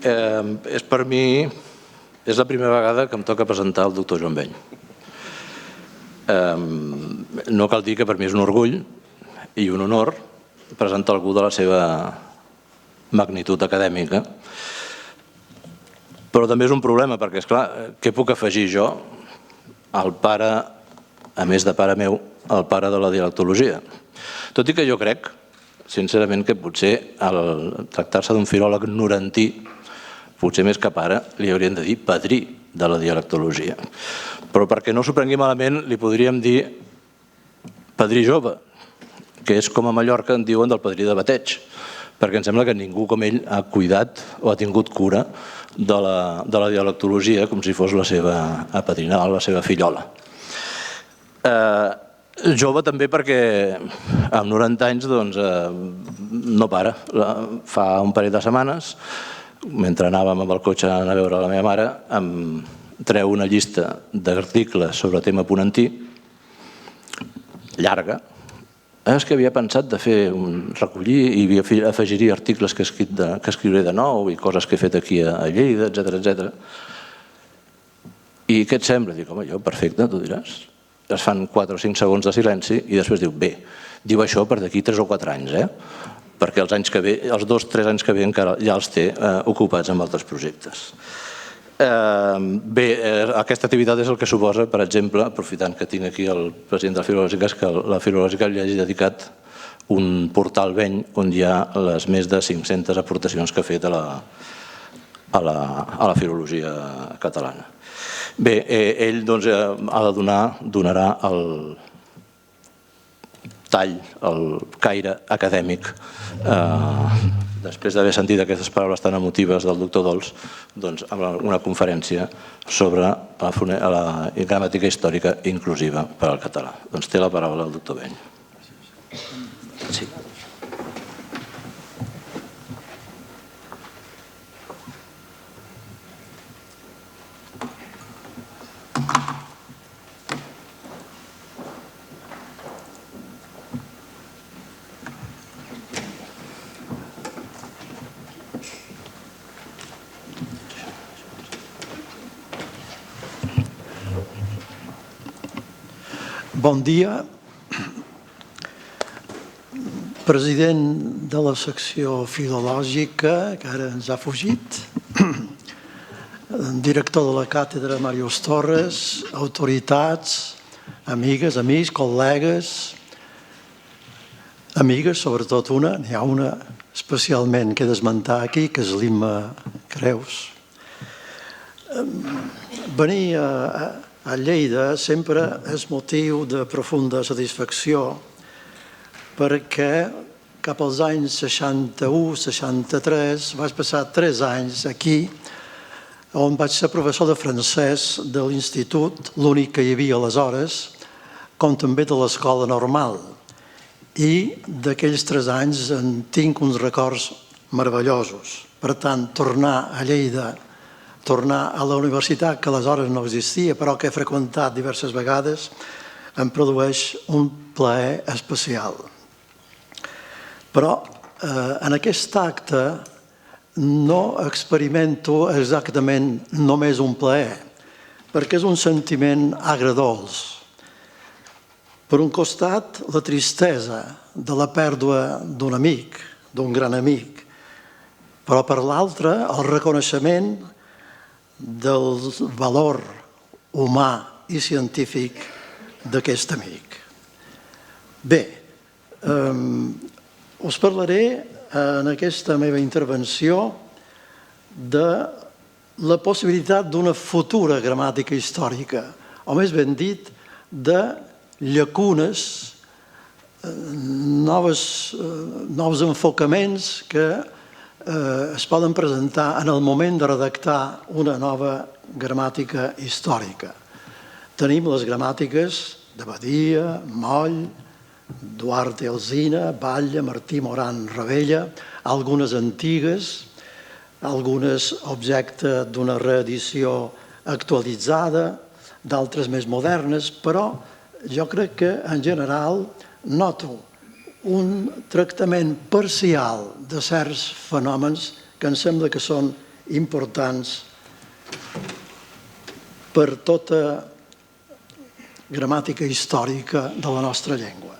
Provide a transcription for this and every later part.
Per mi és la primera vegada que em toca presentar el doctor Joan Beny. No cal dir que per mi és un orgull i un honor presentar algú de la seva magnitud acadèmica, però també és un problema perquè, esclar, què puc afegir jo al pare, a més de pare meu, al pare de la dialectologia? Tot i que jo crec, sincerament, que potser al tractar-se d'un filòleg norantí, potser més que pare, li haurien de dir padrí de la dialectologia. Però perquè no s'ho prengui malament, li podríem dir padrí jove, que és com a Mallorca en diuen del padrí de bateig, perquè em sembla que ningú com ell ha cuidat o ha tingut cura de la dialectologia com si fos la seva apadrinada, la seva fillola. Jove també perquè amb 90 anys no para. Fa un parell de setmanes, mentre anàvem amb el cotxe a veure la meva mare, em treu una llista d'articles sobre tema ponentí, llarga. És que havia pensat de fer recollir i afegiria articles que escriuré de nou i coses que he fet aquí a Lleida, etc. I què et sembla? Dic, home, jo, perfecte, tu diràs. Es fan 4 o 5 segons de silenci i després diu, bé, diu això per d'aquí 3 o 4 anys, perquè els anys que ve, els 2 o 3 anys que ve encara ja els té ocupats amb altres projectes. Bé, aquesta activitat és el que suposa, per exemple, aprofitant que tinc aquí el president de la Filològica, que la Filològica li hagi dedicat un portal Beny on hi ha les més de 500 aportacions que ha fet a la filologia catalana. Bé, ell donarà el tall, el caire acadèmic, després d'haver sentit aquestes paraules tan emotives del doctor Dols, amb una conferència sobre la gramàtica històrica inclusiva per al català. Doncs té la paraula el doctor Beny. Sí. Bon dia. President de la secció filològica, que ara ens ha fugit, director de la càtedra Màrius Torres, autoritats, amigues, amics, col·legues, amigues, sobretot una, n'hi ha una especialment que he d'esmentar aquí, que és l'Imma Creus. Venir a Lleida sempre és motiu de profunda satisfacció perquè cap als anys 61-63 vaig passar 3 anys aquí on vaig ser professor de francès de l'institut, l'únic que hi havia aleshores, com també de l'escola normal. I d'aquells 3 anys en tinc uns records meravellosos. Per tant, tornar a Lleida, tornar a la universitat, que aleshores no existia, però que he freqüentat diverses vegades, em produeix un plaer especial. Però en aquest acte no experimento exactament només un plaer, perquè és un sentiment agredolç. Per un costat, la tristesa de la pèrdua d'un amic, d'un gran amic, però per l'altre, el reconeixement del valor humà i científic d'aquest amic. Bé, us parlaré en aquesta meva intervenció de la possibilitat d'una futura gramàtica històrica, o més ben dit, de llacunes, nous enfocaments que es poden presentar en el moment de redactar una nova gramàtica històrica. Tenim les gramàtiques de Badia, Moll, Duarte Alsina, Batlle, Martí Moran Ravella, algunes antigues, algunes objecte d'una reedició actualitzada, d'altres més modernes, però jo crec que en general noto un tractament parcial de certs fenòmens que em sembla que són importants per tota gramàtica històrica de la nostra llengua.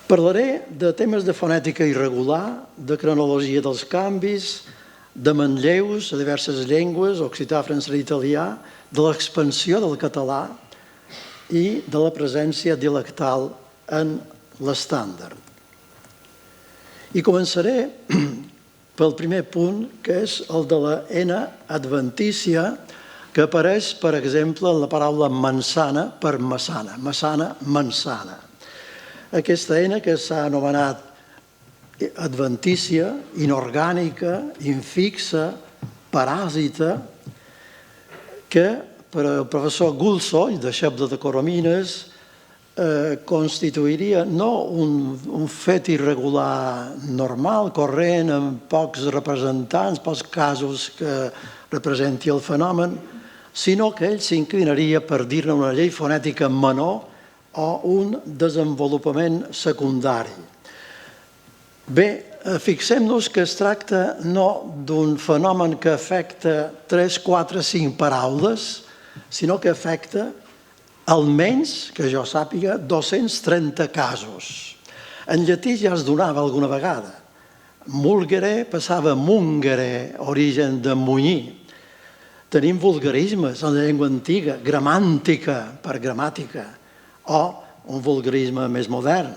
Parlaré de temes de fonètica irregular, de cronologia dels canvis, de manlleus a diverses llengües, occità, francès i italià, de l'expansió del català i de la presència dialectal en l'estàndard. I començaré pel primer punt, que és el de la N adventícia, que apareix, per exemple, en la paraula manzana per massana, massana, manzana. Aquesta N que s'ha anomenat adventícia, inorgànica, infixa, paràsita, que per al professor Gulso, deixeble de Coromines, constituiria no un fet irregular normal, corrent, amb pocs representants, pocs casos que representi el fenomen, sinó que ell s'inclinaria per dir-ne una llei fonètica menor o un desenvolupament secundari. Bé, fixem-nos que es tracta no d'un fenomen que afecta 3, 4, 5 paraules, sinó que afecta almenys, que jo sàpiga, 230 casos. En llatí ja es donava alguna vegada. Mulgere passava a mungere, origen de munyir. Tenim vulgarismes en la llengua antiga, gramàntica per gramàtica, o un vulgarisme més modern,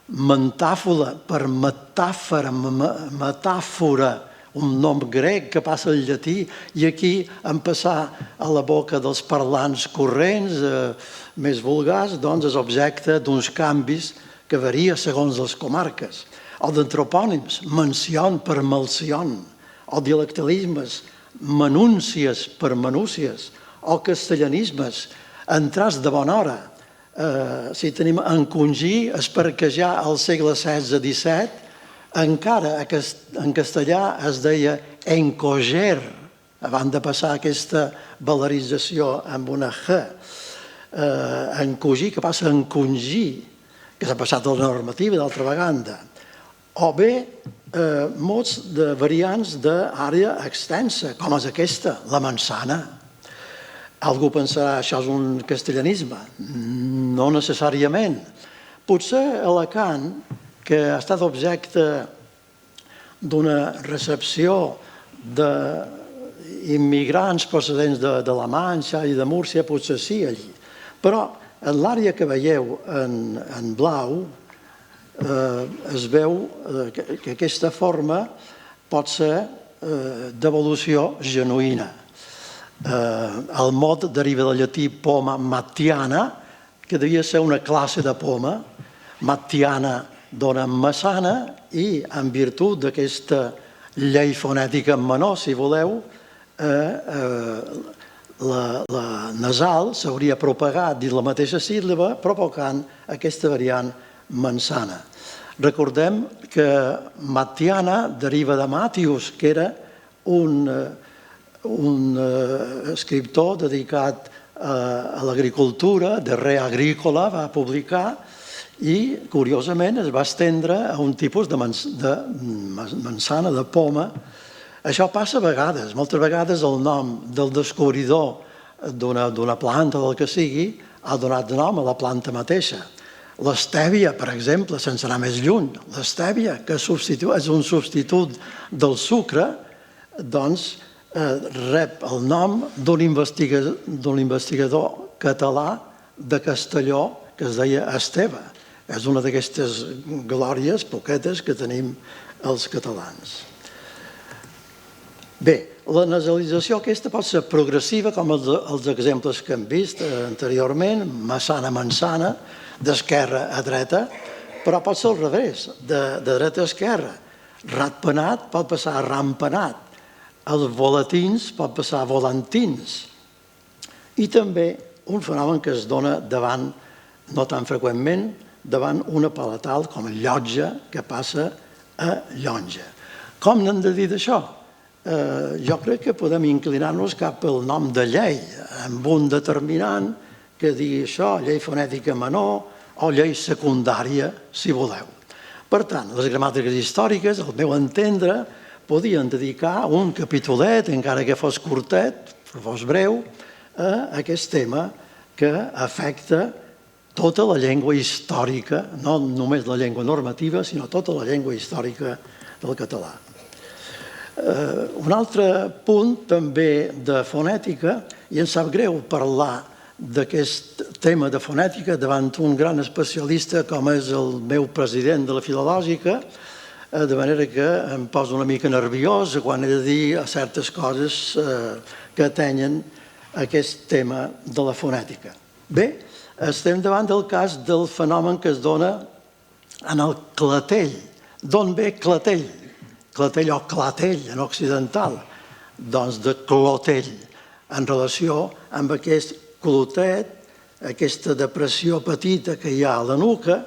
mentàfola per metàfora, metàfora, un nom grec que passa al llatí i aquí en passar a la boca dels parlants corrents més vulgars, doncs és objecte d'uns canvis que varia segons les comarques. O d'antropònims, mencion per malcion, o dialectalismes, manúncies per manúcies, o castellanismes, entrats de bona hora. Si tenim encongir, és perquè ja al segle XVI-XVII encara en castellà es deia encoger, abans de passar aquesta valorització amb una G. Encogir, que passa a encongir, que s'ha passat a la normativa d'altra vegada. O bé, mots de variants d'àrea extensa, com és aquesta, la manzana. Algú pensarà, això és un castellanisme. No necessàriament. Potser Alacant, que ha estat objecte d'una recepció d'immigrants procedents de la Manxa i de Múrcia, potser sí allí. Però en l'àrea que veieu en blau es veu que aquesta forma pot ser d'evolució genuïna. El mot deriva del llatí poma mattiana, que devia ser una classe de poma. Mattiana dona massana i, en virtut d'aquesta llei fonètica menor, si voleu, la nasal s'hauria propagat dins la mateixa síl·laba, provocant aquesta variant manzana. Recordem que Mattiana deriva de Matius, que era un escriptor dedicat a l'agricultura, de Re Agrícola, va publicar, i, curiosament, es va estendre a un tipus de manzana, de poma. Això passa a vegades. Moltes vegades el nom del descobridor d'una planta o del que sigui ha donat nom a la planta mateixa. L'estèvia, per exemple, sense anar més lluny, l'estèvia, que és un substitut del sucre, doncs rep el nom d'un investigador català de Castelló que es deia Esteve. És una d'aquestes glòries poquetes que tenim els catalans. Bé, la nasalització aquesta pot ser progressiva, com els exemples que hem vist anteriorment, massana, manzana, d'esquerra a dreta, però pot ser al revés, de dreta a esquerra. Ratpenat pot passar a rampenat. Els volatins pot passar a volantins. I també un fenomen que es dona davant, no tan freqüentment, davant una palatal com llotja, que passa a llonja. Com n'hem de dir d'això? Jo crec que podem inclinar-nos cap al nom de llei, amb un determinant que digui això, llei fonètica menor o llei secundària, si voleu. Per tant, les gramàtiques històriques, al meu entendre, podien dedicar un capitolet, encara que fos curtet, que fos breu, a aquest tema que afecta tota la llengua històrica, no només la llengua normativa, sinó tota la llengua històrica del català. Un altre punt també de fonètica, i em sap greu parlar d'aquest tema de fonètica davant un gran especialista com és el meu president de la Filològica, de manera que em poso una mica nerviós quan he de dir certes coses que atenyen aquest tema de la fonètica. Bé, estem davant del cas del fenomen que es dona en el clatell. D'on ve clatell? Clatell o clatell en occidental? Doncs de clotell, en relació amb aquest clotet, aquesta depressió petita que hi ha a la nuca,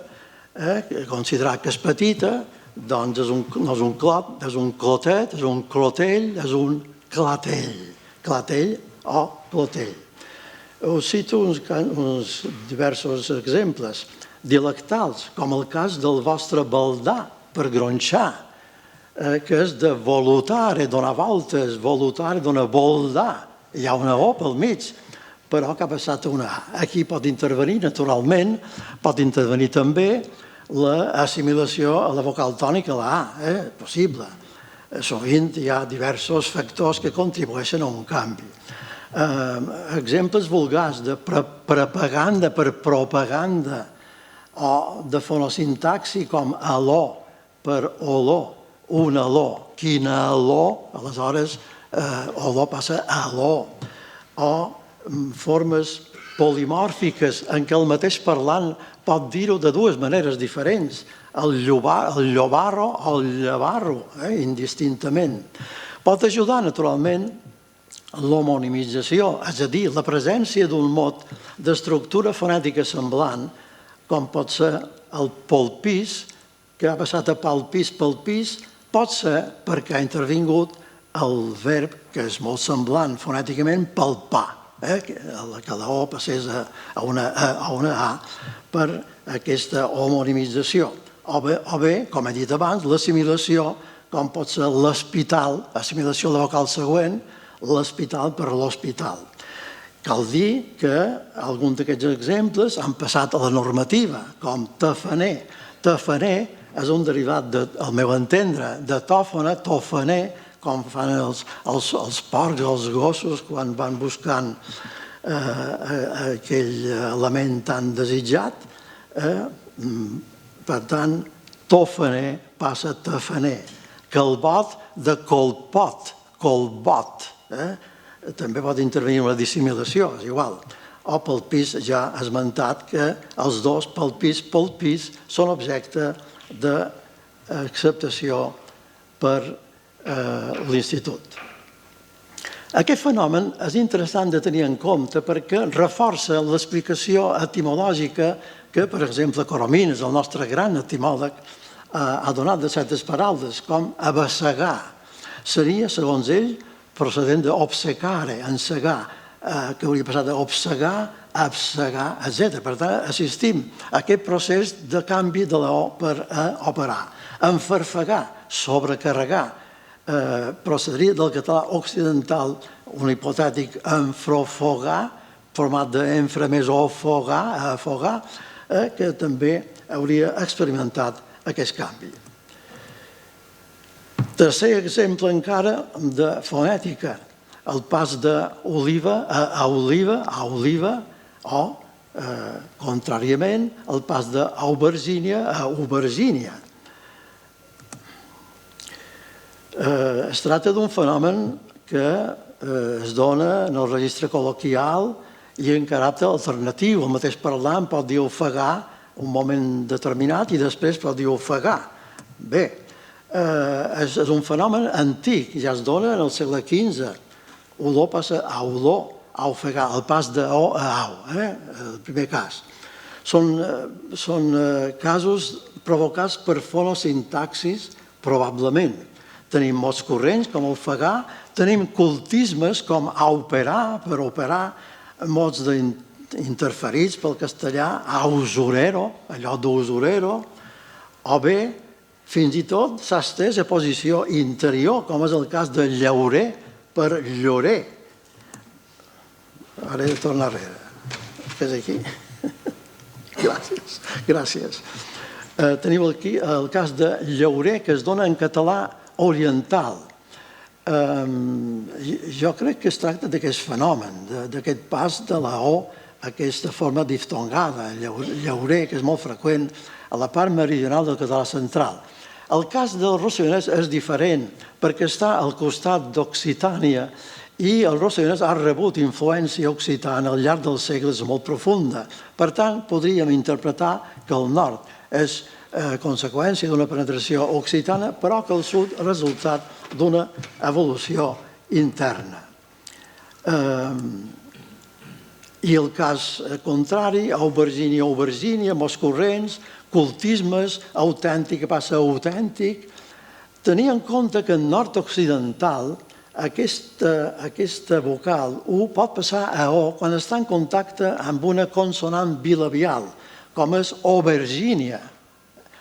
considerat que és petita, doncs no és un clot, és un clotet, és un clotell, és un clatell. Clatell o clotell. Us cito uns diversos exemples dialectals, com el cas del vostre baldà per gronxar, que és de volutare, donar voltes, volutare, donar voldà. Hi ha una O pel mig, però que ha passat una A. Aquí pot intervenir, naturalment, pot intervenir també l'assimilació a la vocal tònica, la A, possible. Sovint hi ha diversos factors que contribueixen a un canvi. Exemples vulgars de propaganda per propaganda o de fonosintaxi com aló per olor, un aló, quina aló, aleshores olor passa a aló, o formes polimòrfiques en què el mateix parlant pot dir-ho de dues maneres diferents, el llobarro o el llevarro, indistintament. Pot ajudar, naturalment, l'homonimització, és a dir, la presència d'un mot d'estructura fonètica semblant, com pot ser el polpís, que ha passat a palpís, palpís, pot ser perquè ha intervingut el verb, que és molt semblant fonèticament, palpar, que la O passés a una A per aquesta homonimització. O bé, com he dit abans, l'assimilació, com pot ser l'hospital, assimilació de la vocal següent, l'hospital per l'hospital. Cal dir que alguns d'aquests exemples han passat a la normativa, com tafaner. Tafaner és un derivat, al meu entendre, de tòfona, tofaner, com fan els porcs o els gossos quan van buscant aquell element tan desitjat. Per tant, tofaner passa a tafaner. Calbot de colpot, colbot. També pot intervenir una dissimulació, és igual. O pel pis ja esmentat que els dos, pel pis, són objecte d'acceptació per l'Institut. Aquest fenomen és interessant de tenir en compte perquè reforça l'explicació etimològica que, per exemple, Coromines, el nostre gran etimòleg, ha donat de certes paraules, com abassegar. Seria, segons ell, procedent d'obsecare, ensegar, que hauria passat d'obsegar, absegar, etc. Per tant, assistim a aquest procés de canvi de la O per operar. Enfarfegar, sobrecarregar, procediria del català occidental, un hipotètic enfrofogar, format d'enfra més ofogar, afogar, que també hauria experimentat aquest canvi. Tercer exemple encara de fonètica, el pas d'oliva a oliva, o, contràriament, el pas d'aubergínia a aubergínia. Es tracta d'un fenomen que es dona en el registre col·loquial i en caràcter alternatiu. El mateix parlant pot dir ofegar un moment determinat i després pot dir ofegar. Bé, és un fenomen antic, ja es dona en el segle XV. Olor passa a olor, a ofegar, el pas de o a au, el primer cas. Són casos provocats per fonosintaxis, probablement. Tenim mots corrents, com ofegar, tenim cultismes, com auperar, per operar, mots interferits pel castellà, ausurero, allò d'usurero, o bé Fins i tot s'ha estès a posició interior, com és el cas de llaurer per llorer. Ara he de tornar enrere. És aquí. Gràcies. Tenim aquí el cas de llaurer, que es dona en català oriental. Jo crec que es tracta d'aquest fenomen, d'aquest pas de la O, aquesta forma diftongada, llaurer, que és molt freqüent a la part meridional del català central. El cas del rossellonès és diferent perquè està al costat d'Occitània i el rossellonès ha rebut influència occitana al llarg dels segles molt profunda. Per tant, podríem interpretar que el nord és conseqüència d'una penetració occitana, però que el sud és resultat d'una evolució interna. I el cas contrari, aubergínia, moscorrents, cultismes, autèntic que passa a autèntic. Tenir en compte que en nord-occidental aquesta vocal U pot passar a O quan està en contacte amb una consonant bilabial, com és aubergínia.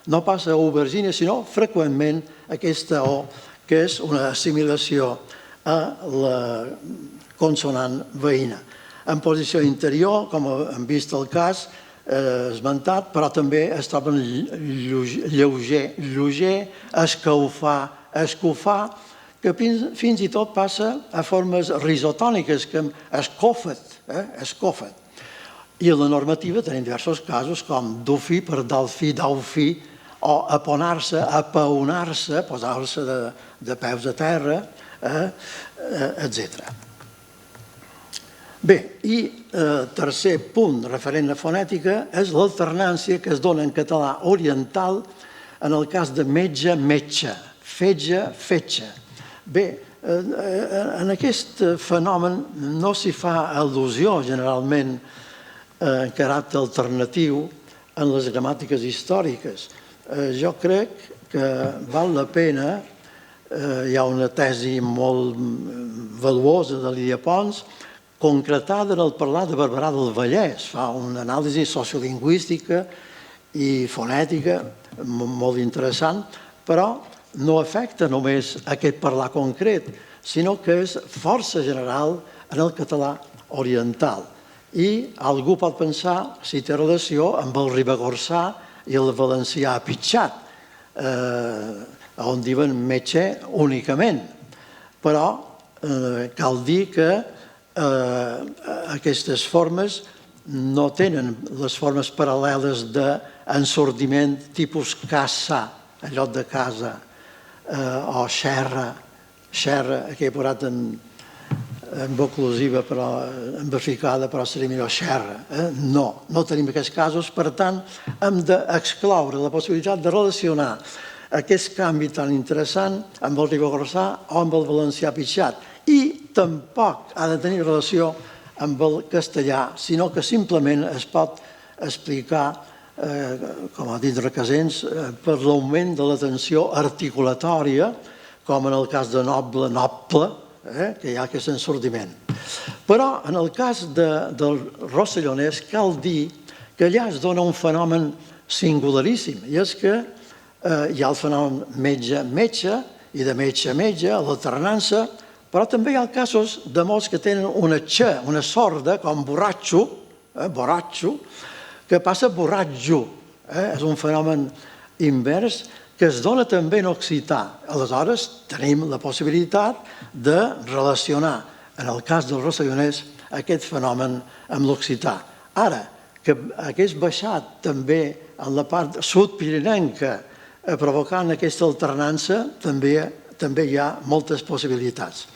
No passa a aubergínia, sinó freqüentment aquesta O, que és una assimilació a la consonant veïna. En posició interior, com hem vist el cas esmentat, però també es troben lleuger, escaufar, escofar, que fins i tot passa a formes risotòniques, com escofet. I a la normativa tenim diversos casos, com dofí per dalfí, daufí, o aponar-se, apaonar-se, posar-se de peus a terra, etc. Bé, i tercer punt referent a fonètica és l'alternància que es dona en català oriental en el cas de metge, metge, fetge, fetge. Bé, en aquest fenomen no s'hi fa al·lusió generalment en caràcter alternatiu en les gramàtiques històriques. Jo crec que val la pena, hi ha una tesi molt valuosa de Lídia Pons, concretada en el parlar de Barberà del Vallès. Fa una anàlisi sociolingüística i fonètica molt interessant, però no afecta només aquest parlar concret, sinó que és força general en el català oriental. I algú pot pensar si té relació amb el ribagorçà i el valencià apitxat, on diuen metge únicament. Però cal dir que aquestes formes no tenen les formes paral·leles d'ensordiment tipus casa, en lloc de casa, o xerra, que he posat en oclusiva, però en versificada, però seria millor xerra. No tenim aquests casos, per tant, hem d'excloure la possibilitat de relacionar aquest canvi tan interessant amb el ribagorçà o amb el valencià pitxat. I tampoc ha de tenir relació amb el castellà, sinó que simplement es pot explicar, com ha dit Requesens, per l'augment de la tensió articulatòria, com en el cas de noble, que hi ha aquest ensordiment. Però en el cas del rossellonès cal dir que allà es dona un fenomen singularíssim, i és que hi ha el fenomen metge-metge i de metge-metge, l'alternança, però també hi ha casos de mots que tenen una xe, una sorda, com borratxo, que passa borratxo. És un fenomen invers que es dona també en occità. Aleshores, tenim la possibilitat de relacionar, en el cas del rossellonès, aquest fenomen amb l'occità. Ara, que hagués baixat també en la part sud-pirinenca, provocant aquesta alternança, també hi ha moltes possibilitats.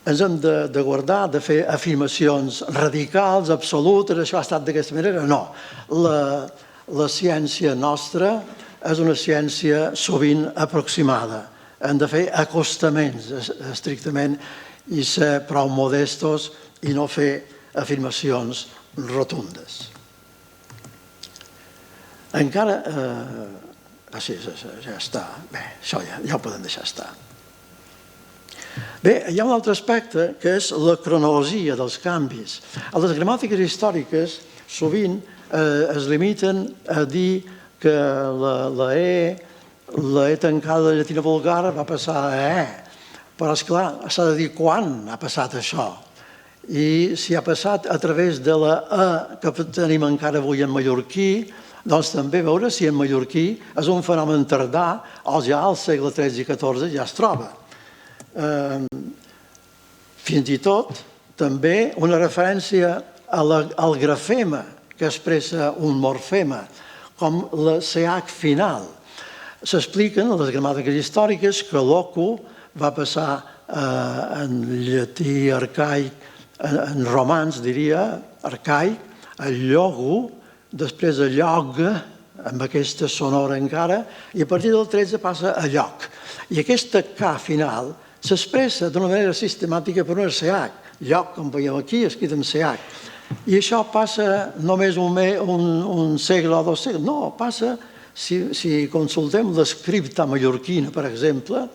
Ens hem de guardar de fer afirmacions radicals, absolutes, això ha estat d'aquesta manera. No. La ciència nostra és una ciència sovint aproximada. Hem de fer acostaments estrictament i ser prou modestos i no fer afirmacions rotundes. Encara... sí, ja està. Bé, això ja ho podem deixar estar. Bé, hi ha un altre aspecte que és la cronologia dels canvis. A les gramàtiques històriques sovint es limiten a dir que la E la E tancada de llatina vulgar va passar a E. Però, esclar, s'ha de dir quan ha passat això. I si ha passat a través de la E que tenim encara avui en mallorquí, doncs també veure si en mallorquí és un fenomen tardà o ja al segle XIII i XIV ja es troba. Fins i tot, també una referència al grafema que expressa un morfema, com la CH final. S'expliquen a les gramàtiques històriques que l'ocu va passar en llatí arcaic, en romans, diria, arcaic, el llogo, després el llog, amb aquesta sonora encara, i a partir del 13 passa a lloc. I aquesta K final s'expressa d'una manera sistemàtica per una CH, lloc, com veieu aquí, escrit en CH. I això passa només un segle o 2 segles. No, passa, si consultem l'escripta mallorquina, per exemple,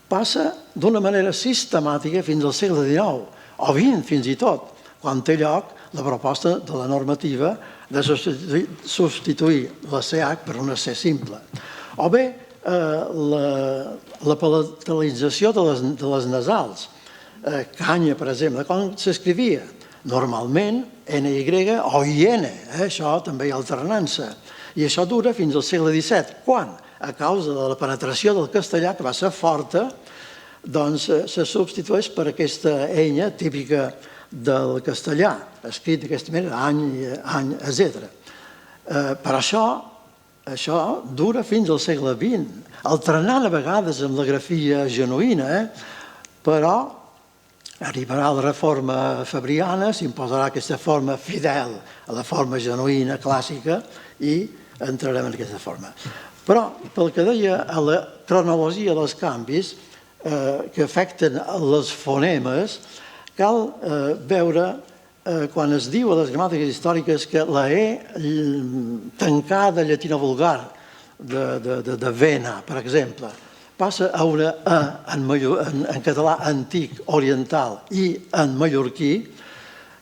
passa d'una manera sistemàtica fins al segle XIX, o XX fins i tot, quan té lloc la proposta de la normativa de substituir la CH per una C simple. O bé, la palatalització de les nasals. Canya, per exemple, com s'escrivia? Normalment, NY o IN, això també hi ha alternança. I això dura fins al segle XVII, quan, a causa de la penetració del castellà, que va ser forta, doncs se substitueix per aquesta enya típica del castellà, escrit d'aquesta manera, any, etc. Per això dura fins al segle XX, alternant a vegades amb la grafia genuïna, però arribarà la reforma fabriana, s'imposarà aquesta forma fidel a la forma genuïna, clàssica, i entrarem en aquesta forma. Però, pel que deia a la cronologia dels canvis que afecten els fonemes, cal veure, quan es diu a les gramàtiques històriques que la E tancada llatina vulgar de vena, per exemple, passa a una E en català antic, oriental, i en mallorquí,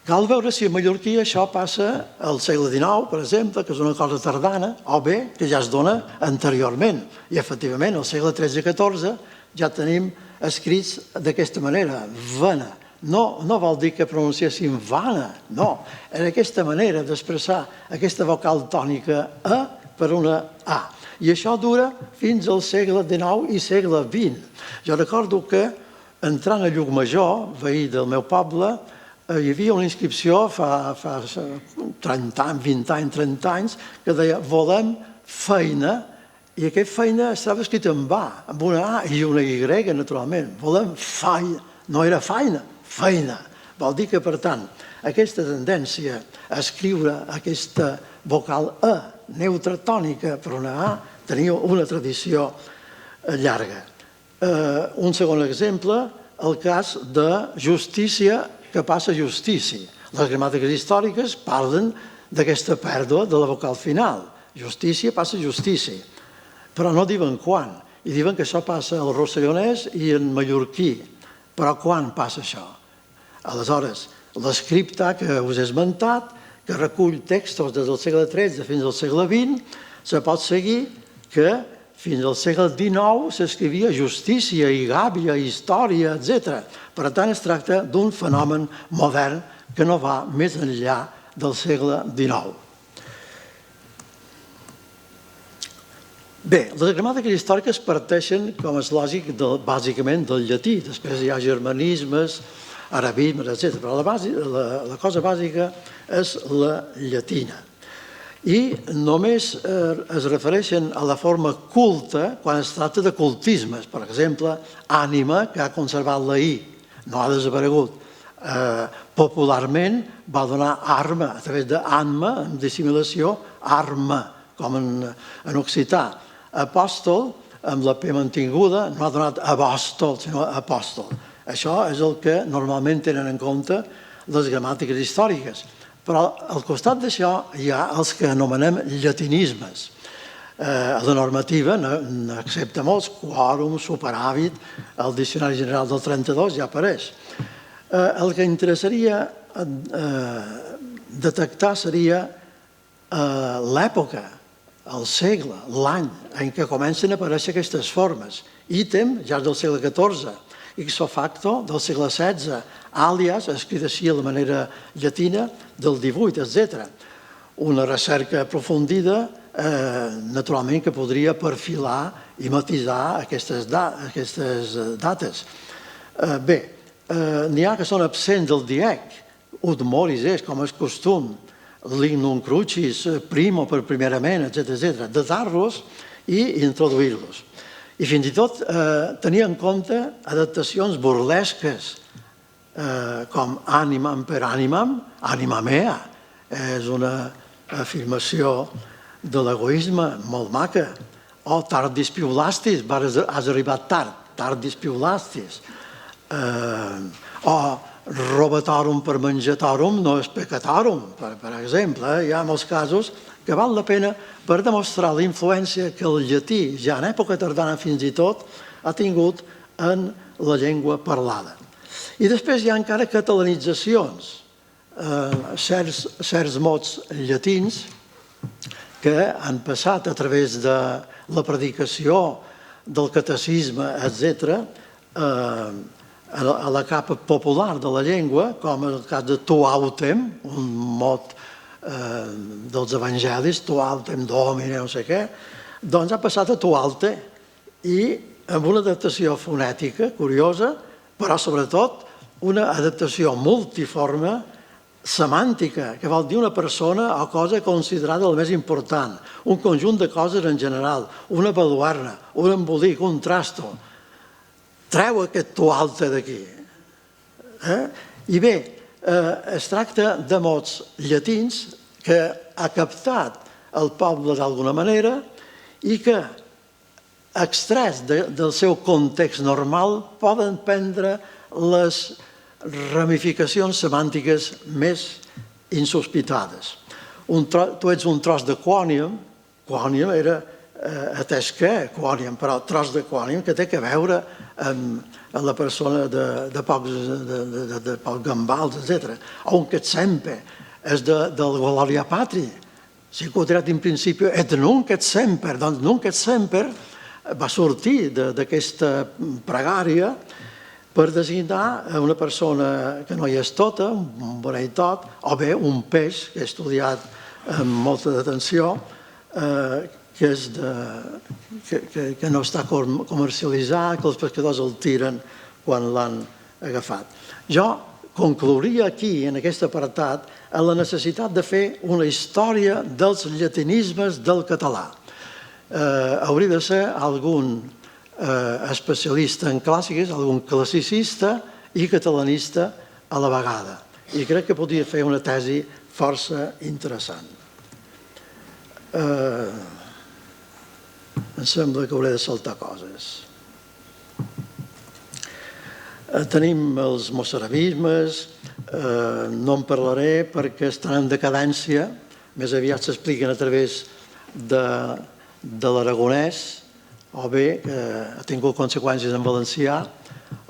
cal veure si en mallorquí això passa al segle XIX, per exemple, que és una cosa tardana, o bé que ja es dona anteriorment. I, efectivament, al segle XIII i XIV ja tenim escrits d'aquesta manera, vena. No vol dir que pronunciéssim vana, no. Era aquesta manera d'expressar aquesta vocal tònica E per una A. I això dura fins al segle XIX i segle XX. Jo recordo que, entrant a Llucmajor, veí del meu poble, hi havia una inscripció fa 30 anys, 20 anys, 30 anys, que deia volem feina, i aquesta feina estava escrita en va, amb una A i una Y, naturalment. Volem feina, no era feina, feina. Vol dir que, per tant, aquesta tendència a escriure aquesta vocal E, neutra tònica per una A, tenia una tradició llarga. Un segon exemple, el cas de justícia que passa a justici. Les gramàtiques històriques parlen d'aquesta pèrdua de la vocal final. Justícia passa a justici. Però no diuen quan. I diuen que això passa al rossellonès i en mallorquí. Però quan passa això? Aleshores, l'escripta que us he esmentat, que recull textos des del segle XIII fins al segle XX, se pot seguir que fins al segle XIX s'escrivia justícia i gàbia, història, etc. Per tant, es tracta d'un fenomen modern que no va més enllà del segle XIX. Bé, les gramàtiques històriques parteixen, com és lògic, bàsicament del llatí. Després hi ha germanismes, arabismes, etc. Però la cosa bàsica és la llatina. I només es refereixen a la forma culta quan es tracta de cultismes. Per exemple, ànima, que ha conservat la I, no ha desaparegut. Popularment va donar arma, a través d'anma, en dissimilació, arma, com en occità. Apòstol, amb la P mantinguda, no ha donat apòstol, sinó apòstol. Això és el que normalment tenen en compte les gramàtiques històriques. Però al costat d'això hi ha els que anomenem llatinismes. La normativa n'accepta molts, quòrum, superàvit, el Diccionari General del 32 ja apareix. El que interessaria detectar seria l'època el segle, l'any en què comencen a aparèixer aquestes formes. Ítem ja és del segle XIV, ipso facto del segle XVI, àlies, escrit així de manera llatina, del XVIII, etc. Una recerca aprofundida, naturalment, que podria perfilar i matisar aquestes dates. Bé, n'hi ha que són absents del diec, ut moris és, com és costum, lignum crucis, primo per primerament, etc. Datar-los i introduir-los. I fins i tot tenir en compte adaptacions burlesques, com animam per animam, anima mea, és una afirmació de l'egoisme molt maca, o tardis piulastis, has arribat tard, tardis piulastis, o robatorum per mangiatorum no és pecatorum, per exemple. Hi ha molts casos que val la pena per demostrar la influència que el llatí, ja en època tardana fins i tot, ha tingut en la llengua parlada. I després hi ha encara catalanitzacions, certs mots llatins que han passat a través de la predicació, del catecisme, etc., a la capa popular de la llengua, com el cas de tu autem, un mot dels evangelis, tu autem domine, no sé què, doncs ha passat a tu alte, i amb una adaptació fonètica curiosa, però sobretot una adaptació multiforme, semàntica, que vol dir una persona o cosa considerada el més important, un conjunt de coses en general, una baluarna, un embolic, un trasto. Treu aquest tu alte d'aquí. I bé, es tracta de mots llatins que ha captat el poble d'alguna manera i que, extrets del seu context normal, poden prendre les ramificacions semàntiques més insospitades. Tu ets un tros de quònium, quònium era atès que quònium, però tros de quònium que té a veure amb la persona de pocs gambals, etc. O un quetzempe és del Gloria Patri. Si quadrat in principi et nunc et semper, doncs nunc et semper va sortir d'aquesta pregària per designar una persona que no hi és tota, un bonell tot, o bé un peix que he estudiat amb molta atenció, que no està comercialitzat, que els pescadors el tiren quan l'han agafat. Jo conclouria aquí, en aquest apartat, en la necessitat de fer una història dels llatinismes del català. Hauria de ser algun especialista en clàssiques, algun classicista i catalanista a la vegada. I crec que podria fer una tesi força interessant. Em sembla que hauré de saltar coses. Tenim els mossarabismes, no en parlaré perquè estan en decadència, més aviat s'expliquen a través de l'aragonès, o bé ha tingut conseqüències en valencià,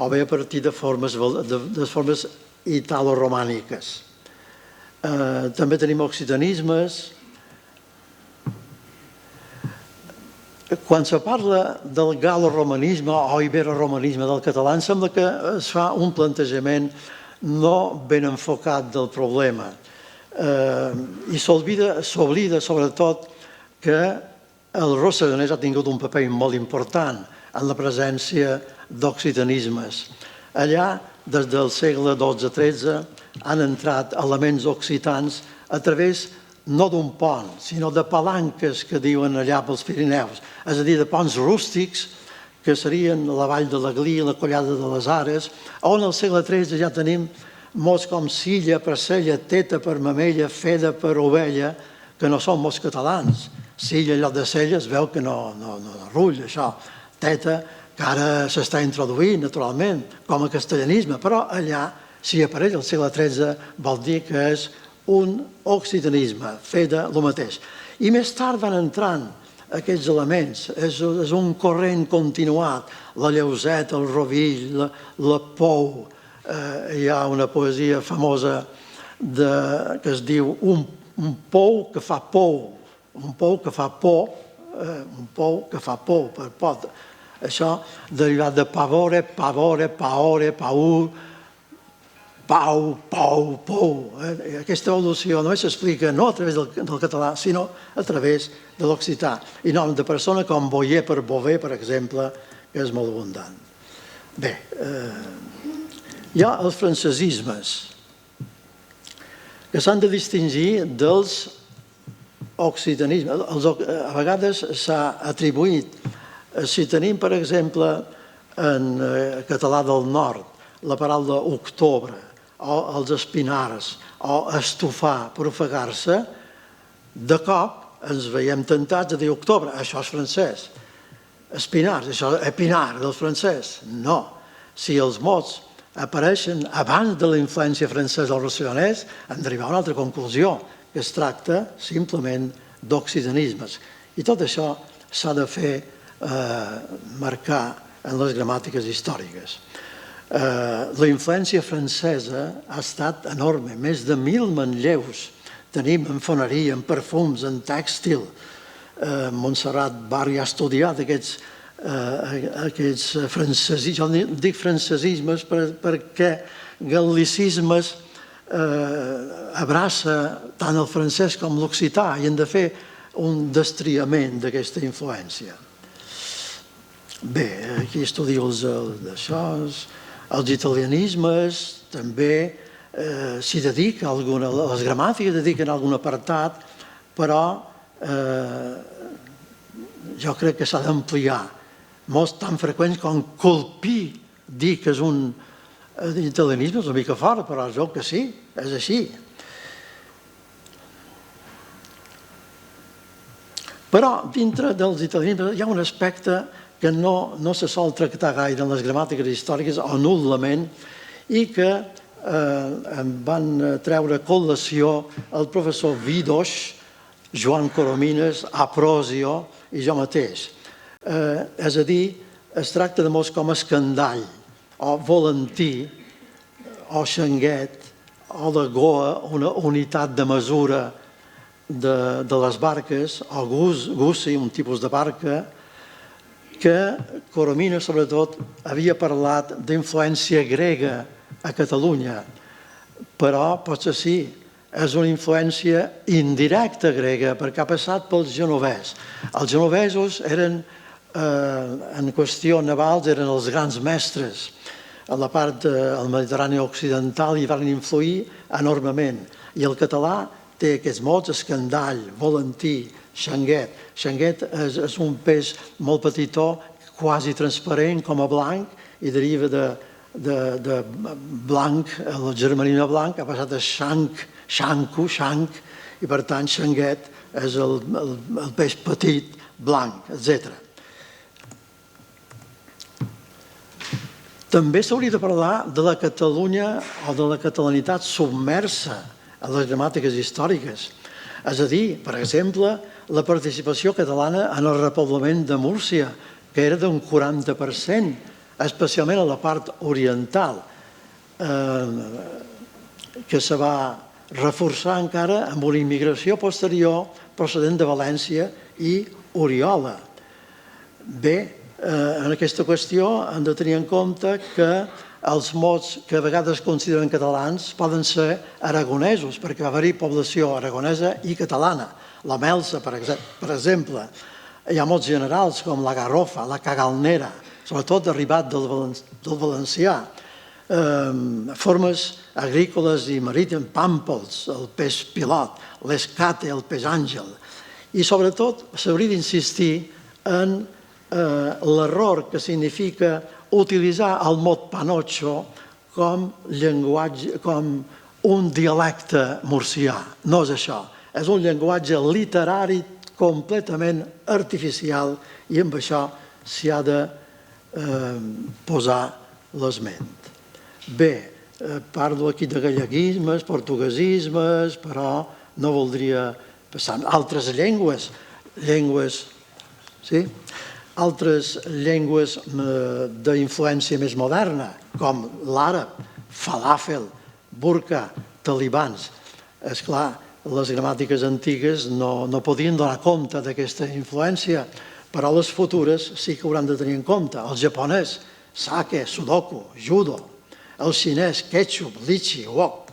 o bé a partir de formes italoromàniques. També tenim occitanismes. Quan se parla del galo-romanisme o ibero-romanisme del català, em sembla que es fa un plantejament no ben enfocat del problema. I s'oblida sobretot que el rossellonès ha tingut un paper molt important en la presència d'occitanismes. Allà, des del segle XII-XIII, han entrat elements occitans a través no d'un pont, sinó de palanques que diuen allà pels Pirineus, és a dir, de ponts rústics que serien la vall de l'Aglí, la Collada de les Ares, on al segle XIII ja tenim mots com silla per cella, teta per mamella, feda per ovella, que no són mots catalans. Silla, allò de cella, es veu que no rull, això. Teta, que ara s'està introduint, naturalment, com a castellanisme, però allà, si apareix al segle XIII, vol dir que és un occitanisme, fer de lo mateix. I més tard van entrant aquests elements, és un corrent continuat, la lleuseta, el rovill, la pou. Hi ha una poesia famosa que es diu un pou que fa pou, un pou que fa por, pot. Això derivat de pavore, paore, paur, pou. Aquesta evolució només s'explica no a través del català, sinó a través de l'occità. I nom de persona com boyer per bover, per exemple, que és molt abundant. Bé, hi ha els francesismes, que s'han de distingir dels occitanismes. A vegades s'ha atribuït, si tenim, per exemple, en català del nord, la paraula octubre, o els espinars, o estufar, profagar-se, de cop ens veiem tentats a dir octubre, això és francès. Espinars, això és epinar del francès. No. Si els mots apareixen abans de la influència francesa al rossellonès, hem d'arribar a una altra conclusió, que es tracta simplement d'occitanismes. I tot això s'ha de fer marcar en les gramàtiques històriques. La influència francesa ha estat enorme, més de 1.000 manlleus tenim en foneria, en perfums, en tèxtil. Montserrat Barri ha estudiat aquests francesismes, jo dic francesismes perquè gal·licismes abraça tant el francès com l'occità i hem de fer un destriament d'aquesta influència. Bé, aquí estudio els italianismes, també s'hi dedica, les gramàtiques dediquen algun apartat, però jo crec que s'ha d'ampliar. Molts tan freqüents com colpir, dir que és un italianisme és una mica fort, però es veu que sí, és així. Però dintre dels italianismes hi ha un aspecte que no se sol tractar gaire en les gramàtiques històriques o nul·lament i que em van treure col·lació el professor Vidos, Joan Coromines, Aprosio i jo mateix. És a dir, es tracta de mots com escandall, o volantí, o xanguet, o la goa, una unitat de mesura de les barques, o gussi, un tipus de barca, que Coromines, sobretot, havia parlat d'influència grega a Catalunya, però potser sí, és una influència indirecta grega perquè ha passat pels genovès. Els genovesos eren, en qüestió navals, eren els grans mestres. A la part del Mediterrani occidental hi van influir enormement. I el català té aquests mots, escandall, volantí, xanguet. Xanguet és un peix molt petitó, quasi transparent com a blanc, i deriva de blanc, el germanina blanc, ha passat a xanc, xanco, xanc, i per tant xanguet és el peix petit, blanc, etc. També s'hauria de parlar de la Catalunya o de la catalanitat submersa a les gramàtiques històriques. És a dir, per exemple, la participació catalana en el repoblament de Múrcia, que era d'un 40%, especialment a la part oriental, que se va reforçar encara amb una immigració posterior procedent de València i Oriola. Bé, en aquesta qüestió hem de tenir en compte que els mots que a vegades es consideren catalans poden ser aragonesos, perquè va haver-hi població aragonesa i catalana. La melsa, per exemple. Hi ha mots generals com la garrofa, la cagalnera, sobretot derivat del valencià. Formes agrícoles i marítimes, pàmpols, el peix pilot, l'escate, el peix àngel. I sobretot s'hauria d'insistir en l'error que significa utilitzar el mot panotxo com un dialecte murcià. No és això. És un llenguatge literari completament artificial i amb això s'hi ha de posar l'esment. Bé, parlo aquí de galleguismes, portuguesismes, però no voldria passar altres llengües, sí? Altres llengües d'influència més moderna, com l'àrab, falàfel, burka, talibans. Esclar, les gramàtiques antigues no podien donar compte d'aquesta influència, però les futures sí que hauran de tenir en compte. El japonès, sake, sudoku, judo. El xinès, ketchup, litchi, wok.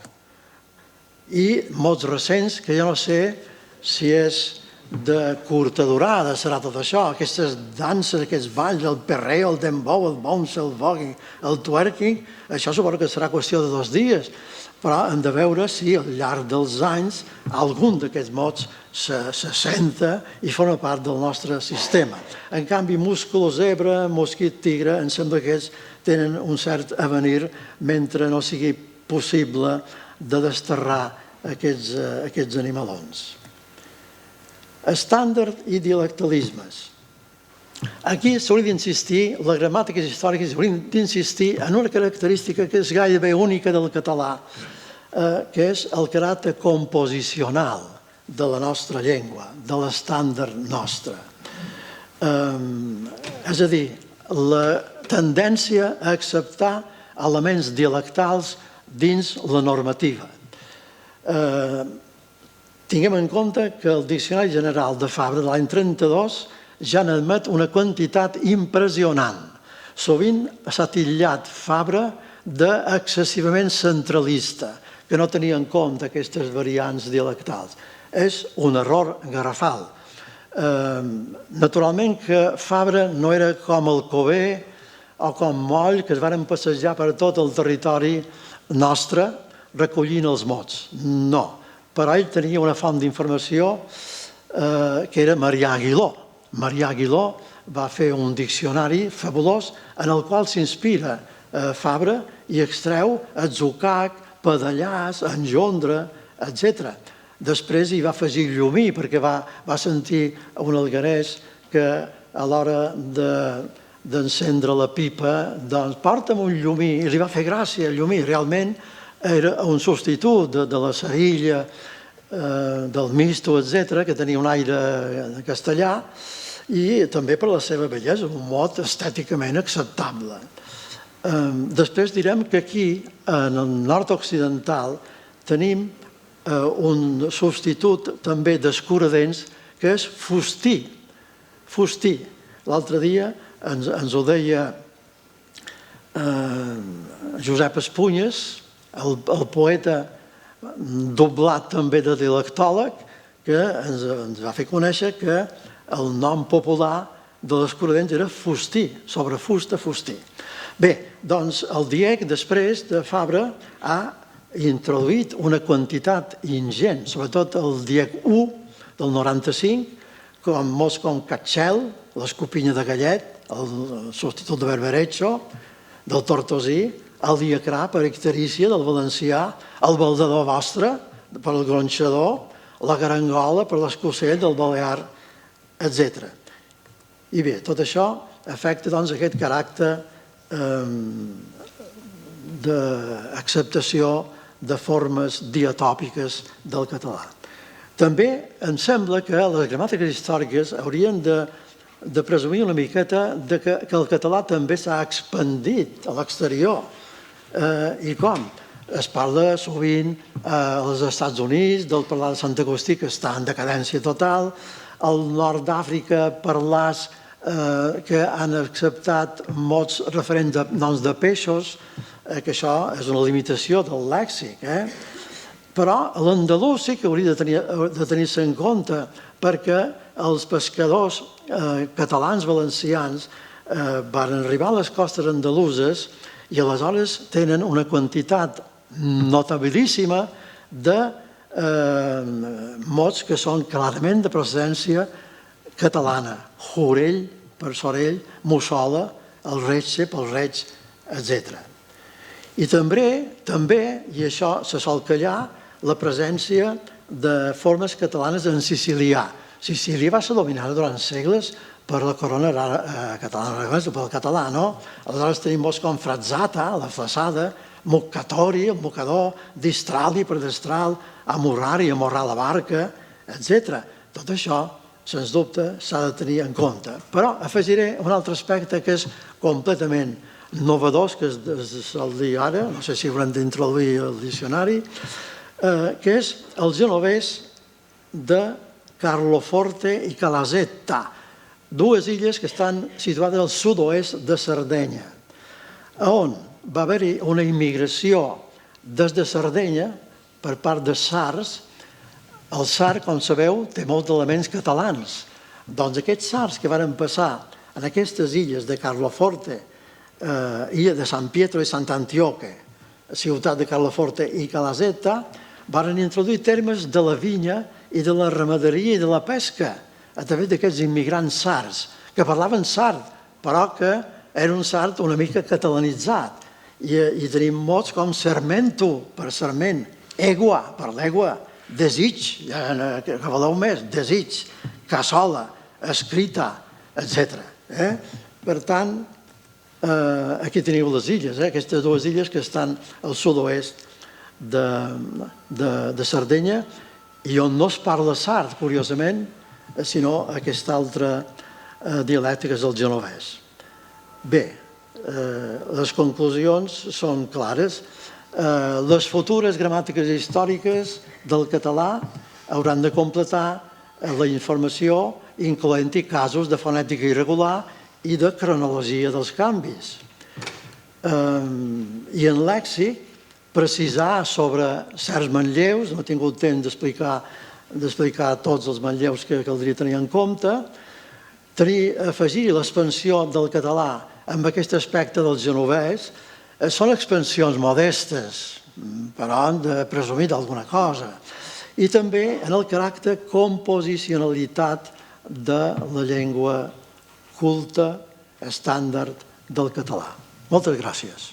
I mots recents que jo no sé si és de curta durada, serà tot això, aquestes danses, aquests balls, el perreo, el dembow, el bounce, el voguing, el twerking, això suposo que serà qüestió de 2 dies, però hem de veure si al llarg dels anys algun d'aquests mots se senta i forma part del nostre sistema. En canvi, múscul, zebra, mosquit, tigre, em sembla que aquests tenen un cert avenir mentre no sigui possible de desterrar aquests animalons. Estàndard i dialectalismes. Aquí s'hauria d'insistir, les gramàtiques històriques haurien d'insistir en una característica que és gairebé única del català, que és el caràcter composicional de la nostra llengua, de l'estàndard nostre. És a dir, la tendència a acceptar elements dialectals dins la normativa. Tinguem en compte que el Diccionari General de Fabra de l'any 32 ja n'admet una quantitat impressionant. Sovint s'ha titllat Fabra d'excessivament centralista, que no tenia en compte aquestes variants dialectals. És un error garrafal. Naturalment que Fabra no era com Alcover o com Moll, que es varen passejar per tot el territori nostre recollint els mots. No. Però ell tenia una font d'informació que era Marià Aguiló. Marià Aguiló va fer un diccionari fabulós en el qual s'inspira Fabra i extreu atzucac, pedallars, enjondre, etc. Després hi va afegir llumí, perquè va sentir un alguerès que a l'hora d'encendre la pipa, doncs porta'm un llumí, i li va fer gràcia el llumí. Realment era un substitut de la cerilla, del misto, etc., que tenia un aire castellà, i també per la seva bellesa, un mot estèticament acceptable. Després direm que aquí, en el nord occidental, tenim un substitut també d'escuradents, que és fustí. Fustí. L'altre dia ens ho deia Josep Espunyes, el poeta doblat també de dialectòleg, que ens va fer conèixer que el nom popular de l'escuradents era fustí, sobre fusta, fustí. Bé, doncs el DIEC, després de Fabra, ha introduït una quantitat ingent, sobretot el DIEC 1 del 95, com mots com catxel, l'escopinya de gallet, el substitut de berberecho, del tortosí, el diacrà per icterícia del valencià, el baldador vostre per el gronxador, la garangola per l'escocell del balear, etc. I bé, tot això afecta doncs aquest caràcter d'acceptació de formes diatòpiques del català. També em sembla que les gramàtiques històriques haurien de presumir una miqueta que el català també s'ha expandit a l'exterior. I com? Es parla sovint als Estats Units del parlar de Sant Agustí, que està en decadència total, al nord d'Àfrica parlars que han acceptat mots referents a noms de peixos, que això és una limitació del lèxic. Però l'andalús sí que hauria de tenir-se en compte, perquè els pescadors catalans valencians van arribar a les costes andaluses i aleshores tenen una quantitat notabilíssima de mots que són clarament de procedència catalana. Jorell, per Sorell, Mussola, el Retxe, pel Reig, etc. I també, i això se sol callar, la presència de formes catalanes en sicilià. Sicília va ser dominada durant segles per la corona catalana, pel català, no? Aleshores tenim mots com frazzata, la flaçada, muccatori, el mocador, distrali per destral, amorrari, amorrar la barca, etc. Tot això, sens dubte, s'ha de tenir en compte. Però afegiré un altre aspecte que és completament novedós, que es sol dir ara, no sé si haurem d'introduir el diccionari, que és el genovès de Carloforte i Calasetta, dues illes que estan situades al sud-oest de Sardenya, on va haver-hi una immigració des de Sardenya per part de sards. El sard, com sabeu, té molts elements catalans. Doncs aquests sards que van passar en aquestes illes de Carloforte, illa de San Pietro i Sant'Antioche, ciutat de Carloforte i Calasetta, van introduir termes de la vinya i de la ramaderia i de la pesca a través d'aquests immigrants sards, que parlaven sard, però que era un sard una mica catalanitzat. I tenim mots com sermento, per serment, egua, per l'egua, desig, que valeu més, desig, cassola, escrita, etc. Per tant, aquí teniu les illes, aquestes dues illes que estan al sud-oest de Sardenya i on no es parla sard, curiosament, sinó aquest altre dialecte que és el genovès. Bé, les conclusions són clares. Les futures gramàtiques històriques del català hauran de completar la informació incloent-hi casos de fonètica irregular i de cronologia dels canvis. I en lèxic, precisar sobre certs manlleus, no he tingut temps d'explicar tots els manlleus que caldria tenir en compte, afegir l'expansió del català amb aquest aspecte del genovès. Són expansions modestes, però han de presumir d'alguna cosa. I també en el caràcter composicionalitat de la llengua culta estàndard del català. Moltes gràcies.